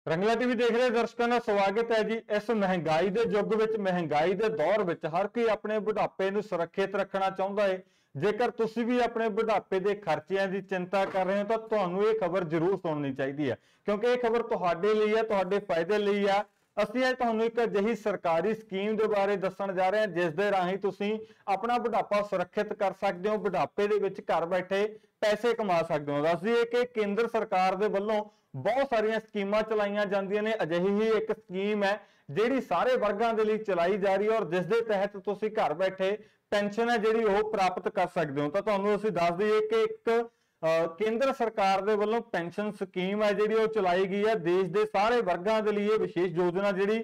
रंगला TV देख रहे दर्शकों का स्वागत है जी। इस महंगाई के युग विच, महंगाई के दौर विच हर कोई अपने बुढ़ापे नूं सुरक्षित रखना चाहुंदा है। जेकर तुसीं भी अपने बुढ़ापे के खर्चिਆਂ की चिंता कर रहे हो तो तुहानूं ये खबर जरूर सुननी चाहिए है, क्योंकि ये खबर तुहाडे लई है, तुहाडे फायदे लई है। ਅਸੀਂ ਅੱਜ ਤੁਹਾਨੂੰ ਇੱਕ ਅਜਿਹੀ ਸਰਕਾਰੀ ਸਕੀਮ ਦੇ ਬਾਰੇ ਦੱਸਣ ਜਾ ਰਹੇ ਹਾਂ ਜਿਸ ਦੇ ਰਾਹੀਂ ਤੁਸੀਂ ਆਪਣਾ ਬੁਢਾਪਾ ਸੁਰੱਖਿਅਤ ਕਰ ਸਕਦੇ ਹੋ, ਬੁਢਾਪੇ ਦੇ ਵਿੱਚ ਘਰ ਬੈਠੇ ਪੈਸੇ ਕਮਾ ਸਕਦੇ ਹੋ। ਦੱਸ ਦਈਏ ਕਿ ਕੇਂਦਰ ਸਰਕਾਰ ਦੇ ਵੱਲੋਂ ਬਹੁਤ ਸਾਰੀਆਂ ਸਕੀਮਾਂ ਚਲਾਈਆਂ ਜਾਂਦੀਆਂ ਨੇ। ਅਜਿਹੀ ਹੀ ਇੱਕ ਸਕੀਮ ਹੈ ਜਿਹੜੀ ਸਾਰੇ ਵਰਗਾਂ ਦੇ ਲਈ ਚਲਾਈ ਜਾ ਰਹੀ ਹੈ ਔਰ ਜਿਸ ਦੇ ਤਹਿਤ ਤੁਸੀਂ ਘਰ ਬੈਠੇ ਪੈਨਸ਼ਨ ਹੈ ਜਿਹੜੀ ਉਹ ਪ੍ਰਾਪਤ ਕਰ ਸਕਦੇ ਹੋ। ਤਾਂ ਤੁਹਾਨੂੰ ਅਸੀਂ ਦੱਸ ਦਈਏ ਕਿ ਇੱਕ केंद्र सरकार दे वल्लों पेंशन स्कीम है जिहड़ी चलाई गई है। देश के सारे वर्गां दे लिए विशेष योजना जिहड़ी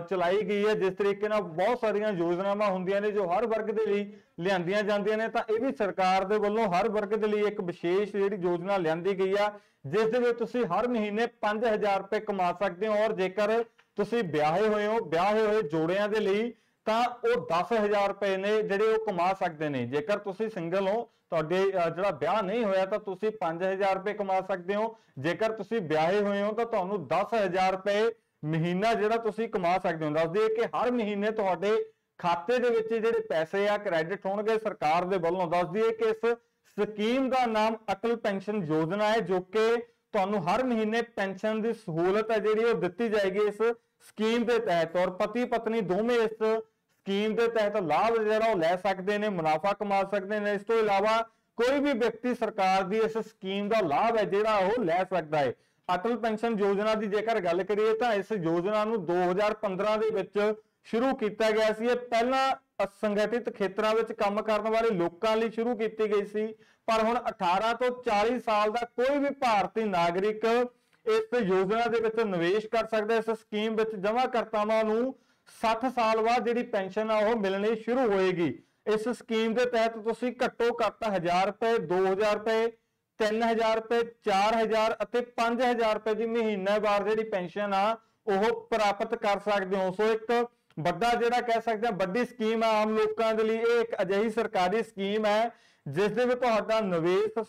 चलाई गई है। जिस तरीके नाल बहुत सारियां योजनावां हुंदियां ने जो हर वर्ग दे लई लिआंदियां जांदियां ने, तां इह भी सरकार दे वल्लों हर वर्ग दे लई एक विशेष जिहड़ी योजना लिआंदी गई है जिस दे विच तुसीं हर महीने 5000 रुपए कमा सकते हो। और जेकर तुसीं ब्याहे होए हो, ब्याहे होए जोड़ियां दे लई ਤਾਂ ਉਹ 10000 ਰੁਪਏ ਨੇ ਜਿਹੜੇ ਉਹ ਕਮਾ ਸਕਦੇ ਨੇ। ਜੇਕਰ ਤੁਸੀਂ ਸਿੰਗਲ ਹੋ, ਤੁਹਾਡੇ ਜਿਹੜਾ ਵਿਆਹ ਨਹੀਂ ਹੋਇਆ ਤਾਂ ਤੁਸੀਂ 5000 ਰੁਪਏ ਕਮਾ ਸਕਦੇ ਹੋ। ਜੇਕਰ ਤੁਸੀਂ ਵਿਆਹੇ ਹੋਏ ਹੋ ਤਾਂ ਤੁਹਾਨੂੰ 10000 ਰੁਪਏ ਮਹੀਨਾ ਜਿਹੜਾ ਤੁਸੀਂ ਕਮਾ ਸਕਦੇ ਹੋ। ਦੱਸ ਦਈਏ ਕਿ ਹਰ ਮਹੀਨੇ ਤੁਹਾਡੇ ਖਾਤੇ ਦੇ ਵਿੱਚ ਜਿਹੜੇ ਪੈਸੇ ਆ ਕ੍ਰੈਡਿਟ ਹੋਣਗੇ ਸਰਕਾਰ ਦੇ ਵੱਲੋਂ। ਦੱਸ ਦਈਏ ਕਿ ਇਸ ਸਕੀਮ ਦਾ ਨਾਮ ਅਟਲ ਪੈਨਸ਼ਨ ਯੋਜਨਾ ਹੈ ਜੋ ਕਿ ਤੁਹਾਨੂੰ ਹਰ ਮਹੀਨੇ ਪੈਨਸ਼ਨ ਦੀ ਸਹੂਲਤ ਹੈ ਜਿਹੜੀ ਉਹ ਦਿੱਤੀ ਜਾਏਗੀ ਇਸ ਸਕੀਮ ਦੇ ਤਹਿਤ। ਔਰ ਪਤੀ ਪਤਨੀ ਦੋਵੇਂ ਇਸ ਸਕੀਮ ਦੇ ਤਹਿਤ ਲਾਭ ਜਿਹੜਾ ਉਹ ਲੈ ਸਕਦੇ ਨੇ, ਮੁਨਾਫਾ ਕਮਾ ਸਕਦੇ ਨੇ। ਇਸ ਤੋਂ ਇਲਾਵਾ ਕੋਈ ਵੀ ਵਿਅਕਤੀ ਸਰਕਾਰ ਦੀ ਇਸ ਸਕੀਮ ਦਾ ਲਾਭ ਹੈ ਜਿਹੜਾ ਉਹ ਲੈ ਸਕਦਾ ਹੈ। ਅਟਲ ਪੈਨਸ਼ਨ ਯੋਜਨਾ ਦੀ ਜੇਕਰ ਗੱਲ ਕਰੀਏ ਤਾਂ ਇਸ ਯੋਜਨਾ ਨੂੰ 2015 ਦੇ ਵਿੱਚ ਸ਼ੁਰੂ ਕੀਤਾ ਗਿਆ ਸੀ। ਇਹ ਪਹਿਲਾਂ ਅਸੰਗਠਿਤ ਖੇਤਰਾਂ ਵਿੱਚ ਕੰਮ ਕਰਨ ਵਾਲੇ ਲੋਕਾਂ ਲਈ ਸ਼ੁਰੂ ਕੀਤੀ ਗਈ ਸੀ, ਪਰ ਹੁਣ 18 ਤੋਂ 40 ਸਾਲ ਦਾ ਕੋਈ ਵੀ ਭਾਰਤੀ ਨਾਗਰਿਕ ਇਸ ਯੋਜਨਾ ਦੇ ਵਿੱਚ ਨਿਵੇਸ਼ ਕਰ ਸਕਦਾ। ਇਸ ਸਕੀਮ ਵਿੱਚ ਜਮਾਂਕਰਤਾਵਾਂ ਨੂੰ 60 ਸਾਲ ਬਾਅਦ ਜਿਹੜੀ ਪੈਨਸ਼ਨ ਆ ਉਹ ਮਿਲਣੀ ਸ਼ੁਰੂ ਹੋਏਗੀ। ਇਸ ਸਕੀਮ ਦੇ ਤਹਿਤ ਤੁਸੀਂ ਘੱਟੋ ਘੱਟ 1000 ਰੁਪਏ, 2000 ਰੁਪਏ, 3000 ਰੁਪਏ, 4000 ਅਤੇ 5000 ਰੁਪਏ ਦੀ ਮਹੀਨਾਵਾਰ ਜਿਹੜੀ ਪੈਨਸ਼ਨ ਆ ਉਹ ਪ੍ਰਾਪਤ ਕਰ ਸਕਦੇ ਹੋ। ਸੋ ਇੱਕ ਵੱਡਾ ਜਿਹੜਾ ਕਹਿ ਸਕਦੇ ਆ ਵੱਡੀ ਸਕੀਮ ਆ ਆਮ ਲੋਕਾਂ ਦੇ ਲਈ। ਇਹ ਇੱਕ ਅਜਿਹੀ ਸਰਕਾਰੀ ਸਕੀਮ ਹੈ ਜਿਸ ਦੇ ਵਿੱਚ ਤੁਹਾਡਾ ਨਿਵੇਸ਼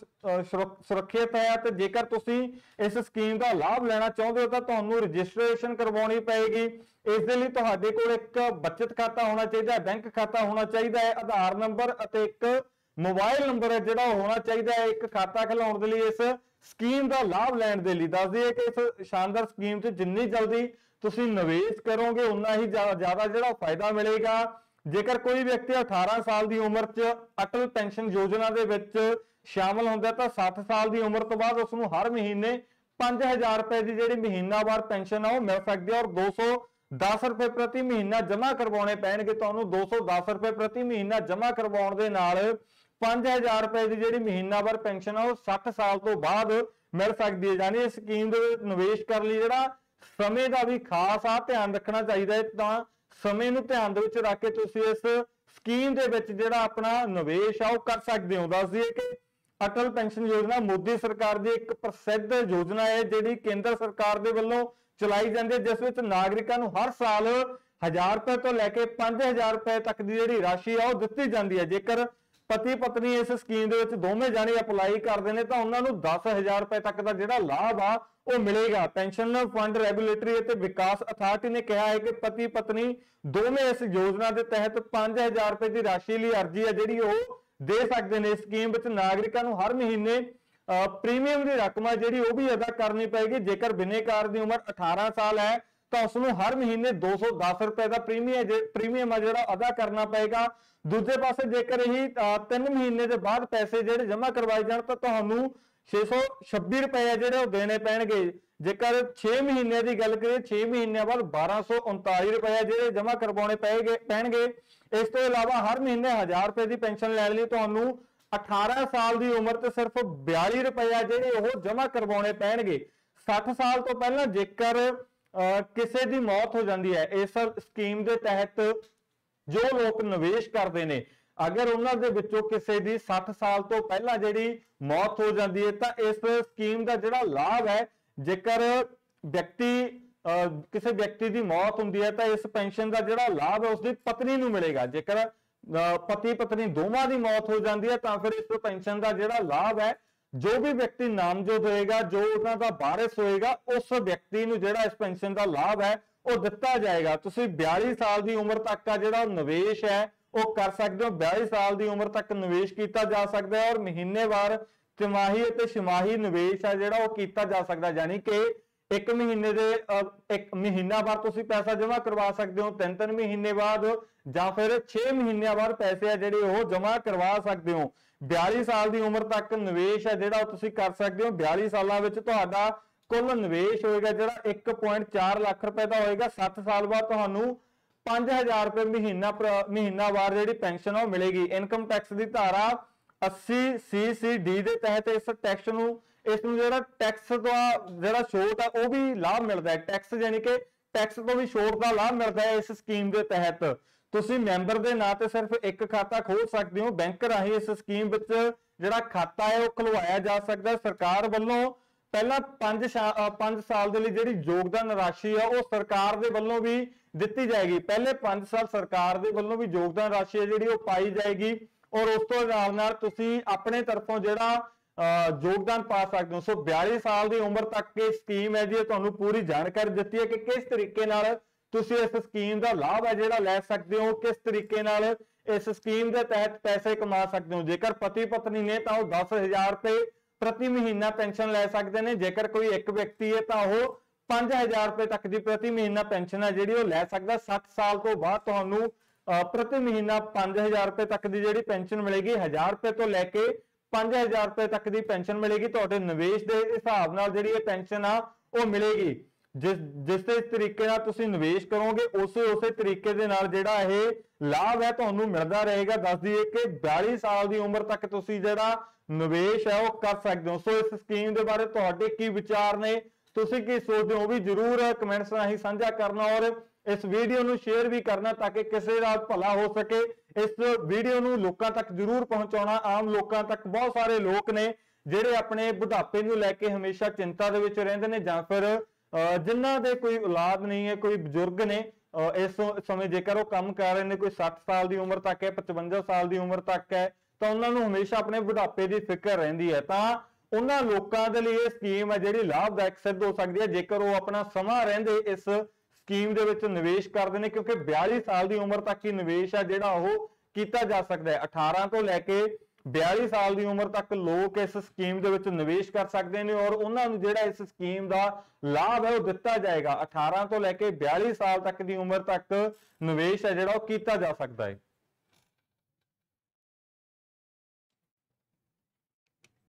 ਸੁਰੱਖਿਅਤ ਹੈ। ਤੇ ਜੇਕਰ ਤੁਸੀਂ ਇਸ ਸਕੀਮ ਦਾ ਲਾਭ ਲੈਣਾ ਚਾਹੁੰਦੇ ਹੋ ਤਾਂ ਤੁਹਾਨੂੰ ਰਜਿਸਟ੍ਰੇਸ਼ਨ ਕਰਵਾਉਣੀ ਪਏਗੀ। ਇਸ ਦੇ ਲਈ ਤੁਹਾਡੇ ਕੋਲ ਇੱਕ ਬਚਤ ਖਾਤਾ ਹੋਣਾ ਚਾਹੀਦਾ ਹੈ, ਬੈਂਕ ਖਾਤਾ ਹੋਣਾ ਚਾਹੀਦਾ ਹੈ, ਆਧਾਰ ਨੰਬਰ ਅਤੇ ਇੱਕ ਮੋਬਾਈਲ ਨੰਬਰ ਹੈ ਜਿਹੜਾ ਹੋਣਾ ਚਾਹੀਦਾ ਹੈ ਇੱਕ ਖਾਤਾ ਖੁਲਾਉਣ ਦੇ ਲਈ, ਇਸ ਸਕੀਮ ਦਾ ਲਾਭ ਲੈਣ ਦੇ ਲਈ। ਦੱਸ ਦਈਏ ਕਿ ਇਸ ਸ਼ਾਨਦਾਰ ਸਕੀਮ 'ਚ ਜਿੰਨੀ ਜਲਦੀ ਤੁਸੀਂ ਨਿਵੇਸ਼ ਕਰੋਗੇ ਉਨਾ ਹੀ ਜ਼ਿਆਦਾ ਜਿਹੜਾ ਫਾਇਦਾ ਮਿਲੇਗਾ। ਜੇਕਰ ਕੋਈ ਵਿਅਕਤੀ 18 ਸਾਲ ਦੀ ਉਮਰ 'ਚ ਅਟਲ ਪੈਨਸ਼ਨ ਯੋਜਨਾ ਦੇ ਵਿੱਚ ਸ਼ਾਮਲ ਹੁੰਦਾ ਤਾਂ 60 ਸਾਲ ਦੀ ਉਮਰ ਤੋਂ ਬਾਅਦ ਉਸ ਨੂੰ ਹਰ ਮਹੀਨੇ 5000 ਰੁਪਏ ਦੀ ਜਿਹੜੀ ਮਹੀਨਾਵਾਰ ਪੈਨਸ਼ਨ ਆ ਉਹ ਮਿਲ ਸਕਦੀ ਹੈ। ਔਰ 210 ਰੁਪਏ ਪ੍ਰਤੀ ਮਹੀਨਾ ਜਮ੍ਹਾਂ ਕਰਵਾਉਣੇ ਪੈਣਗੇ ਤੁਹਾਨੂੰ। 210 ਰੁਪਏ ਪ੍ਰਤੀ ਮਹੀਨਾ ਜਮ੍ਹਾਂ ਕਰਵਾਉਣ ਦੇ ਨਾਲ 5000 ਰੁਪਏ ਦੀ ਜਿਹੜੀ ਮਹੀਨਾਵਾਰ ਪੈਨਸ਼ਨ ਆ ਉਹ 60 ਸਾਲ ਤੋਂ ਬਾਅਦ ਮਿਲ ਸਕਦੀ ਹੈ। ਯਾਨੀ ਇਸ ਸਕੀਮ ਦੇ ਵਿੱਚ ਨਿਵੇਸ਼ ਕਰਨ ਲਈ ਜਿਹੜਾ ਸਮੇਂ ਦਾ ਵੀ ਖਾਸ ਧਿਆਨ ਰੱਖਣਾ ਚਾਹੀਦਾ ਹੈ। ਤਾਂ ਸਮੇਂ ਨੂੰ ਧਿਆਨ ਦੇ ਵਿੱਚ ਰੱਖ ਕੇ ਤੁਸੀਂ ਇਸ ਸਕੀਮ ਦੇ ਵਿੱਚ ਜਿਹੜਾ ਆਪਣਾ ਨਿਵੇਸ਼ ਆ ਉਹ ਕਰ ਸਕਦੇ ਹੋ। ਦੱਸ ਦਈਏ ਕਿ ਅਟਲ ਪੈਨਸ਼ਨ ਯੋਜਨਾ ਮੋਦੀ ਸਰਕਾਰ ਦੀ ਇੱਕ ਪ੍ਰਸਿੱਧ ਯੋਜਨਾ ਹੈ ਜਿਹੜੀ ਕੇਂਦਰ ਸਰਕਾਰ ਦੇ ਵੱਲੋਂ ਚਲਾਈ ਜਾਂਦੀ ਹੈ, ਜਿਸ ਵਿੱਚ ਨਾਗਰਿਕਾਂ ਨੂੰ ਹਰ ਸਾਲ 1000 ਰੁਪਏ ਤੋਂ ਲੈ ਕੇ 5000 ਰੁਪਏ ਤੱਕ ਦੀ ਜਿਹੜੀ ਰਾਸ਼ੀ ਆ ਉਹ ਦਿੱਤੀ ਜਾਂਦੀ ਹੈ। ਜੇਕਰ ਪਤੀ ਪਤਨੀ ਇਸ ਸਕੀਮ ਦੇ ਵਿੱਚ ਦੋਵੇਂ ਜਾਣੇ ਅਪਲਾਈ ਕਰਦੇ ਨੇ ਤਾਂ ਉਹਨਾਂ ਨੂੰ 10000 ਰੁਪਏ ਤੱਕ ਦਾ ਜਿਹੜਾ ਲਾਭ ਆ ਉਹ ਮਿਲੇਗਾ। ਪੈਨਸ਼ਨ ਫੰਡ ਰੈਗੂਲੇਟਰੀ ਅਤੇ ਵਿਕਾਸ ਅਥਾਰਟੀ ਨੇ ਕਿਹਾ ਹੈ ਕਿ ਪਤੀ ਪਤਨੀ ਦੋਵੇਂ ਇਸ ਯੋਜਨਾ ਦੇ ਤਹਿਤ 5000 ਰੁਪਏ ਦੀ ਰਾਸ਼ੀ ਲਈ ਅਰਜ਼ੀ ਹੈ ਜਿਹੜੀ ਉਹ ਦੇ ਸਕਦੇ ਨੇ। ਸਕੀਮ ਵਿੱਚ ਨਾਗਰਿਕਾਂ ਨੂੰ ਹਰ ਮਹੀਨੇ ਪ੍ਰੀਮੀਅਮ ਦੀ ਰਕਮ ਹੈ ਜਿਹੜੀ ਉਹ ਵੀ ਅਦਾ ਕਰਨੀ ਪਏਗੀ। ਜੇਕਰ ਬਿਨੇਕਾਰ ਦੀ ਉਮਰ 18 ਸਾਲ ਹੈ ਤਾਂ ਉਸ ਨੂੰ ਹਰ ਮਹੀਨੇ 210 ਰੁਪਏ ਦਾ ਪ੍ਰੀਮੀਅਮ ਹੈ ਜਿਹੜਾ ਅਦਾ ਕਰਨਾ ਪਏਗਾ। ਦੂਜੇ ਪਾਸੇ ਜੇਕਰ ਇਹ 3 ਮਹੀਨੇ ਦੇ ਬਾਅਦ ਪੈਸੇ ਜਿਹੜੇ ਜਮ੍ਹਾਂ ਕਰਵਾਏ ਜਾਣ ਤਾਂ ਤੁਹਾਨੂੰ 626 ਰੁਪਏ ਜਿਹੜੇ ਉਹ ਦੇਣੇ ਪੈਣਗੇ। ਜੇਕਰ 6 ਮਹੀਨਿਆਂ ਦੀ ਗੱਲ ਕਰੀਏ 6 ਮਹੀਨਿਆਂ ਬਾਅਦ 1239 ਰੁਪਏ ਜਿਹੜੇ ਜਮ੍ਹਾਂ ਕਰਵਾਉਣੇ ਪੈਣਗੇ। ਇਸ ਤੋਂ ਇਲਾਵਾ ਹਰ ਮਹੀਨੇ 1000 ਰੁਪਏ ਦੀ ਪੈਨਸ਼ਨ ਲੈਣ ਲਈ ਤੁਹਾਨੂੰ 18 ਸਾਲ ਦੀ ਉਮਰ ਤੇ ਸਿਰਫ 42 ਰੁਪਏ ਜਿਹੜੇ ਉਹ ਜਮ੍ਹਾਂ ਕਰਵਾਉਣੇ ਪੈਣਗੇ। 60 ਸਾਲ ਤੋਂ ਪਹਿਲਾਂ ਜੇਕਰ ਕਿਸੇ ਦੀ ਮੌਤ ਹੋ ਜਾਂਦੀ ਹੈ ਇਸ ਸਕੀਮ ਦੇ ਤਹਿਤ ਜੋ ਲੋਕ ਨਿਵੇਸ਼ ਕਰਦੇ ਨੇ, ਅਗਰ ਉਹਨਾਂ ਦੇ ਵਿੱਚੋਂ ਕਿਸੇ ਦੀ 60 ਸਾਲ ਤੋਂ ਪਹਿਲਾਂ ਜਿਹੜੀ ਮੌਤ ਹੋ ਜਾਂਦੀ ਹੈ ਤਾਂ ਇਸ ਸਕੀਮ ਦਾ ਜਿਹੜਾ ਲਾਭ ਹੈ, ਜੇਕਰ ਕਿਸੇ ਵਿਅਕਤੀ ਦੀ ਮੌਤ ਹੁੰਦੀ ਹੈ ਤਾਂ ਇਸ ਪੈਨਸ਼ਨ ਦਾ ਜਿਹੜਾ ਲਾਭ ਹੈ ਉਸਦੀ ਪਤਨੀ ਨੂੰ ਮਿਲੇਗਾ। ਜੇਕਰ ਪਤੀ ਪਤਨੀ ਦੋਵਾਂ ਦੀ ਮੌਤ ਹੋ ਜਾਂਦੀ ਹੈ ਤਾਂ ਫਿਰ ਇਸ ਪੈਨਸ਼ਨ ਦਾ ਜਿਹੜਾ ਲਾਭ ਹੈ जो भी व्यक्ति नामजद होएगा, जो उन्हां दा वारिस होएगा, उस व्यक्ति नूं जिहड़ा इस पेंशन का लाभ है वो दिता जाएगा। तुसीं 42 साल की उम्र तक का जिहड़ा निवेश है वो कर सकते हो। 42 साल की उम्र तक निवेश किया जा सकता है और महीनेवार, तिमाही ते छमाही निवेश है जिहड़ा वो किया जा सकता है। यानी कि एक महीने दे एक महीना बाद तुसीं पैसा जमा करवा सकते हो, 3-3 महीने बाद या फिर 6 महीनों बाद पैसे है जिहड़े वो जमा करवा सकते हो। 42 साल की उम्र तक निवेश है जिहड़ा तुसीं कर सकते हो। 42 सालों विच तुहाडा कुल निवेश होएगा जिहड़ा 1.4 लाख रुपए का होएगा। 7 साल बाद तुहानूं 5000 रुपए महीनावार जिहड़ी पेंशन है मिलेगी। इनकम टैक्स की धारा 80CCD के तहत इस टैक्स नूं जिहड़ा टैक्स दा जिहड़ा छूट है वो भी लाभ मिलता है। टैक्स यानी कि टैक्स तो भी छूट का लाभ मिलता है इस स्कीम के तहत। तुसीं मैंबर के नां ते सिर्फ एक खाता खोल सकते हो। बैंक राही इस स्कीम विच जिहड़ा खाता है वो खुलवाया जा सकता है। सरकार वल्लों पहला 5 साल के लिए जिहड़ी योगदान राशि है वो सरकार दे वल्लों भी दित्ती जाएगी। पहले 5 साल सरकार दे वल्लों भी योगदान राशि है जिहड़ी वो पाई जाएगी और उस तो नाल तुसीं अपने तरफों जिहड़ा योगदान पा सकते हो। सो 42 साल की उम्र तक की स्कीम है जी, तुहानूं पूरी जानकारी दी है कि किस तरीके नाल तुसीं इस स्कीम का लाभ है जिहड़ा लै सकते हो, किस तरीके नाल इस स्कीम के तहत पैसे कमा सकते हो। जेकर पति पत्नी ने तो 10,000 रुपए प्रति महीना पेंशन लै सकते हैं। जेकर कोई एक व्यक्ति है तो वह 5,000 रुपए तक की प्रति महीना पेंशन है जिहड़ी वो लै सकदा। 60 साल तो बाद तुहानूं प्रति महीना 5,000 रुपए तक की जिहड़ी पेंशन मिलेगी। 1,000 रुपए तो लैके 5,000 रुपए तक की पेंशन मिलेगी। तुहाडे निवेश के हिसाब नाल जिहड़ी पेंशन आ वो मिलेगी। जिस तरीके नाल तुसीं निवेश करोगे उसे तरीके दे नाल जिहड़ा ये लाभ है तुहानूं मिलदा रहेगा। दस दईए कि 42 साल की उम्र तक तुसीं जिहड़ा निवेश है वो कर सकते हो। सो इस स्कीम के बारे तुहाडे की विचार ने, तुसीं की सोचदे हो भी जरूर कमेंट्स राਹੀਂ साझा करना और इस वीडियो नूं शेयर भी करना ताकि किसी दा भला हो सके। इस वीडियो नूं लोकां तक जरूर पहुंचाउणा। आम लोकां तक बहुत सारे लोग ने जिहड़े अपने बुढ़ापे नूं लैके हमेशा चिंता दे विच रहिंदे ने जां फिर जिन्हां दे कोई औलाद नहीं है, कोई बुजुर्ग ने इस समय जेकर वो काम कर रहे हैं, कोई 60 साल की उम्र तक है, 55 साल की उम्र तक है, तो उन्होंने हमेशा अपने बुढ़ापे की फिक्र रहिंदी है। तो उन्हां लोकां दे लई स्कीम है जिहड़ी लाभदायक सिद्ध हो सकती है जेकर वो अपना समा रहिंदे इस स्कीम दे विच निवेश करदे ने। क्योंकि 42 साल की उम्र तक ही निवेश है जिहड़ा वो कीता जा सकता है। 18 तो लैके 42 साल की उम्र तक लोग इस स्कीम दे विच निवेश कर सकते हैं और उन्हां नूं जिहड़ा इस स्कीम का लाभ है वो दिता जाएगा। 18 तो लैके 42 साल तक की उम्र तक निवेश है जिहड़ा वो कीता जा सकता है।